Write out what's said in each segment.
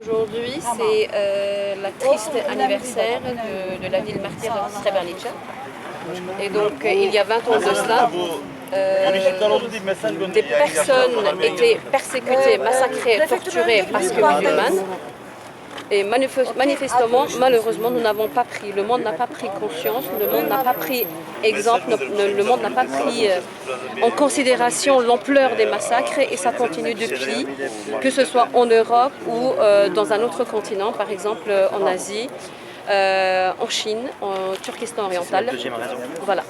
Aujourd'hui, c'est la triste anniversaire de la ville martyre de Srebrenica. Et donc, il y a 20 ans de cela, des personnes étaient persécutées, massacrées, torturées parce que musulmanes. Et manifestement, malheureusement, nous n'avons pas pris, le monde n'a pas pris conscience, le monde n'a pas pris exemple, le monde n'a pas pris en considération l'ampleur des massacres et ça continue depuis, que ce soit en Europe ou dans un autre continent, par exemple en Asie, en Chine, en Turkestan oriental. Deuxième raison. Voilà.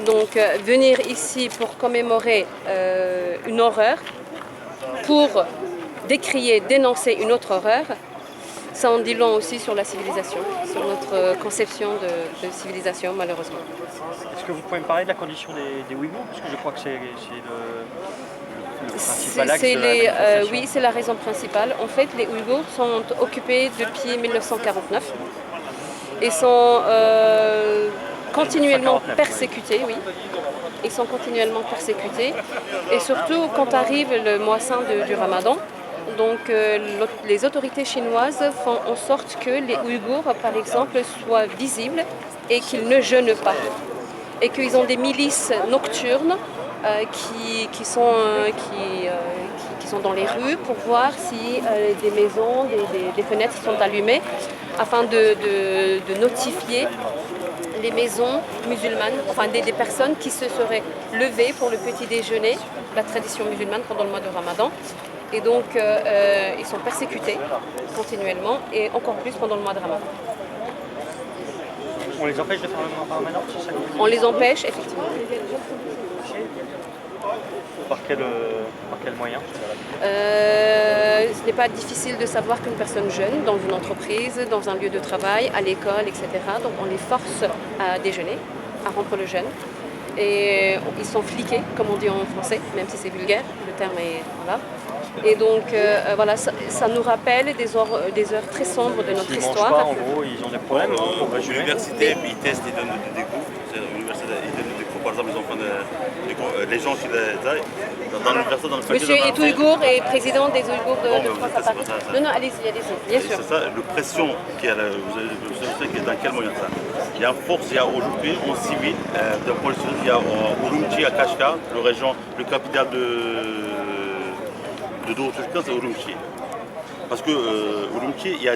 Donc venir ici pour commémorer une horreur, pour décrier, dénoncer une autre horreur, ça en dit long aussi sur la civilisation, sur notre conception de civilisation malheureusement. Est-ce que vous pouvez me parler de la condition des Ouïghours? Parce que je crois que c'est le principal axe de la manifestation. Oui, c'est la raison principale. En fait, les Ouïghours sont occupés depuis 1949 et sont continuellement 1949, persécutés, oui. Ils sont continuellement persécutés et surtout quand arrive le mois saint du Ramadan. Donc les autorités chinoises font en sorte que les Ouïghours, par exemple, soient visibles et qu'ils ne jeûnent pas. Et qu'ils ont des milices nocturnes qui sont dans les rues pour voir si des maisons, des fenêtres sont allumées afin de notifier les maisons musulmanes, enfin des personnes qui se seraient levées pour le petit déjeuner, la tradition musulmane pendant le mois de Ramadan. Et donc, ils sont persécutés continuellement et encore plus pendant le mois de Ramadan. On les empêche de faire le mois de Ramadan, c'est ça que vous dites? On les empêche, effectivement. Par quel moyen? Ce n'est pas difficile de savoir qu'une personne jeûne dans une entreprise, dans un lieu de travail, à l'école, etc. Donc on les force à déjeuner, à rompre le jeûne. Et ils sont fliqués, comme on dit en français, même si c'est vulgaire, le terme est... Voilà. Et donc, voilà, ça nous rappelle des heures très sombres de notre S'ils histoire. mangent pas, en gros, ils ont des problèmes pour résumer. L'université, ils testent, ils donnent des cours. L'université, ils donnent des cours. Par exemple, ils ont les gens qui dans l'université, dans le faculté. Monsieur est Ouïghour et président des Ouïghours de Non, France mais à Paris. c'est pas ça. Non, allez-y, bien sûr. C'est ça, la pression qu'il y a, vous savez dans quel moyen ça? Il y a une force, il y a aujourd'hui en civil, de police, il y a Urumqi à Kashgar, le capital de Doğu-Türkistan, c'est Urumqi. Parce que Urumqi,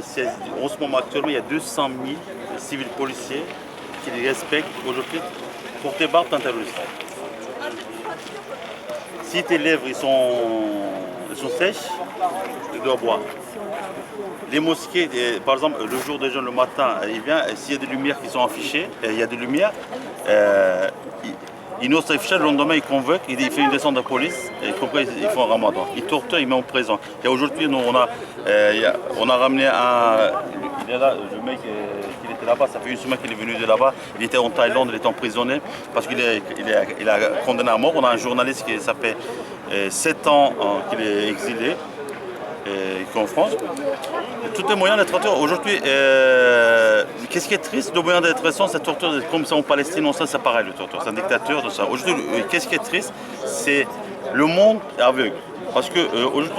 en ce moment actuellement, il y a 200 000 civils policiers qui les respectent aujourd'hui pour te battre un terroriste. Si tes lèvres ils sont sèches, tu dois boire. Les mosquées, par exemple, le jour des jeunes, le matin, il vient, s'il y a des lumières qui sont affichées, il y a des lumières, il n'ose afficher, le lendemain il convoque, il fait une descente de police, et ils font un ramadan. Il torture, il met en prison. Et aujourd'hui, nous, on a ramené il est là, le mec qui était là-bas, ça fait une semaine qu'il est venu de là-bas, il était en Thaïlande, il était emprisonné, parce qu'il a condamné à mort. On a un journaliste qui s'appelle 7 ans qu'il est exilé. Qui est en France. Tous les moyens d'être torture. Aujourd'hui, qu'est-ce qui est triste? Le moyen d'être récent, c'est torture, comme ça en Palestine, c'est pareil, le torture, c'est un dictateur, tout ça. Aujourd'hui, qu'est-ce qui est triste? C'est le monde aveugle. Parce que aujourd'hui,